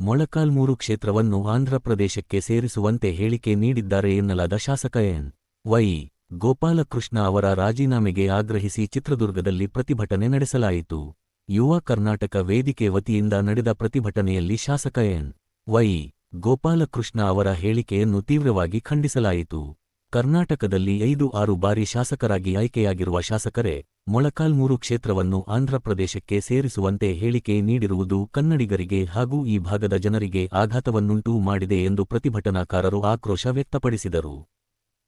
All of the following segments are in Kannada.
ಮೊಳಕಾಲ್ಮೂರು ಕ್ಷೇತ್ರವನ್ನು ಆಂಧ್ರಪ್ರದೇಶಕ್ಕೆ ಸೇರಿಸುವಂತೆ ಹೇಳಿಕೆ ನೀಡಿದ್ದಾರೆ ಎನ್ನಲಾದ ಶಾಸಕ ಎನ್. ವೈ. ಗೋಪಾಲಕೃಷ್ಣ ಅವರ ರಾಜೀನಾಮೆಗೆ ಆಗ್ರಹಿಸಿ ಚಿತ್ರದುರ್ಗದಲ್ಲಿ ಪ್ರತಿಭಟನೆ ನಡೆಸಲಾಯಿತು. ಯುವ ಕರ್ನಾಟಕ ವೇದಿಕೆ ವತಿಯಿಂದ ನಡೆದ ಪ್ರತಿಭಟನೆಯಲ್ಲಿ ಶಾಸಕ ಎನ್. ವೈ. ಗೋಪಾಲಕೃಷ್ಣ ಅವರ ಹೇಳಿಕೆಯನ್ನು ತೀವ್ರವಾಗಿ ಖಂಡಿಸಲಾಯಿತು. ಕರ್ನಾಟಕದಲ್ಲಿ 5-6 ಬಾರಿ ಶಾಸಕರಾಗಿ ಆಯ್ಕೆಯಾಗಿರುವ ಶಾಸಕರೇ ಮೊಳಕಾಲ್ಮೂರು ಕ್ಷೇತ್ರವನ್ನು ಆಂಧ್ರಪ್ರದೇಶಕ್ಕೆ ಸೇರಿಸುವಂತೆ ಹೇಳಿಕೆ ನೀಡಿರುವುದು ಕನ್ನಡಿಗರಿಗೆ ಹಾಗೂ ಈ ಭಾಗದ ಜನರಿಗೆ ಆಘಾತವನ್ನುಂಟು ಮಾಡಿದೆ ಎಂದು ಪ್ರತಿಭಟನಾಕಾರರು ಆಕ್ರೋಶ ವ್ಯಕ್ತಪಡಿಸಿದರು.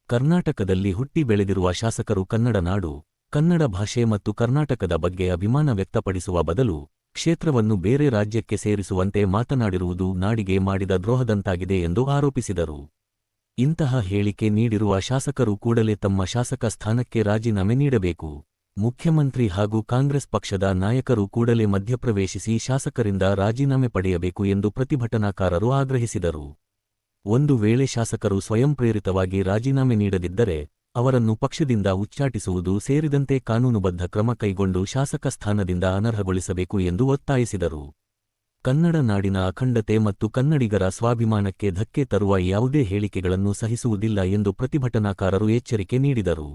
ಕರ್ನಾಟಕದಲ್ಲಿ ಹುಟ್ಟಿ ಬೆಳೆದಿರುವ ಶಾಸಕರು ಕನ್ನಡ ನಾಡು, ಕನ್ನಡ ಭಾಷೆ ಮತ್ತು ಕರ್ನಾಟಕದ ಬಗ್ಗೆ ಅಭಿಮಾನ ವ್ಯಕ್ತಪಡಿಸುವ ಬದಲು ಕ್ಷೇತ್ರವನ್ನು ಬೇರೆ ರಾಜ್ಯಕ್ಕೆ ಸೇರಿಸುವಂತೆ ಮಾತನಾಡಿರುವುದು ನಾಡಿಗೆ ಮಾಡಿದ ದ್ರೋಹದಂತಾಗಿದೆ ಎಂದು ಆರೋಪಿಸಿದರು. ಇಂತಹ ಹೇಳಿಕೆ ನೀಡಿರುವ ಶಾಸಕರು ಕೂಡಲೇ ತಮ್ಮ ಶಾಸಕ ಸ್ಥಾನಕ್ಕೆ ರಾಜೀನಾಮೆ ನೀಡಬೇಕು. ಮುಖ್ಯಮಂತ್ರಿ ಹಾಗೂ ಕಾಂಗ್ರೆಸ್ ಪಕ್ಷದ ನಾಯಕರು ಕೂಡಲೇ ಮಧ್ಯಪ್ರವೇಶಿಸಿ ಶಾಸಕರಿಂದ ರಾಜೀನಾಮೆ ಪಡೆಯಬೇಕು ಎಂದು ಪ್ರತಿಭಟನಾಕಾರರು ಆಗ್ರಹಿಸಿದರು. ಒಂದು ವೇಳೆ ಶಾಸಕರು ಸ್ವಯಂಪ್ರೇರಿತವಾಗಿ ರಾಜೀನಾಮೆ ನೀಡದಿದ್ದರೆ ಅವರನ್ನು ಪಕ್ಷದಿಂದ ಉಚ್ಚಾಟಿಸುವುದು ಸೇರಿದಂತೆ ಕಾನೂನುಬದ್ಧ ಕ್ರಮ ಕೈಗೊಂಡು ಶಾಸಕ ಸ್ಥಾನದಿಂದ ಅನರ್ಹಗೊಳಿಸಬೇಕು ಎಂದು ಒತ್ತಾಯಿಸಿದರು. ಕನ್ನಡ ನಾಡಿನ ಅಖಂಡತೆ ಮತ್ತು ಕನ್ನಡಿಗರ ಸ್ವಾಭಿಮಾನಕ್ಕೆ ಧಕ್ಕೆ ತರುವ ಯಾವುದೇ ಹೇಳಿಕೆಗಳನ್ನು ಸಹಿಸುವುದಿಲ್ಲ ಎಂದು ಪ್ರತಿಭಟನಾಕಾರರು ಎಚ್ಚರಿಕೆ ನೀಡಿದರು.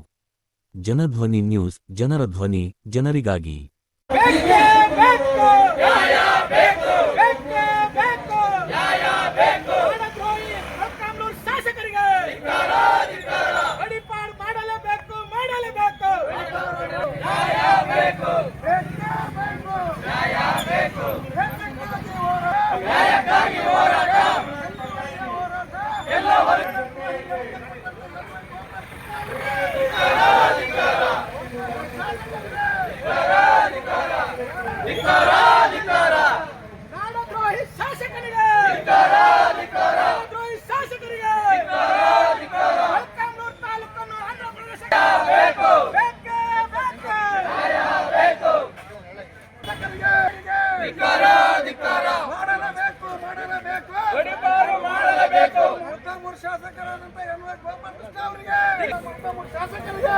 ಜನಧ್ವನಿ ನ್ಯೂಸ್, ಜನರ ಧ್ವನಿ, ಜನರಿಗಾಗಿ. ಶಾಸಕರಾದಂತ ಎನ್. ವೈ. ಗೋಪಾಲಕೃಷ್ಣ ಅವರಿಗೆ ಶಾಸಕರಿಗೆ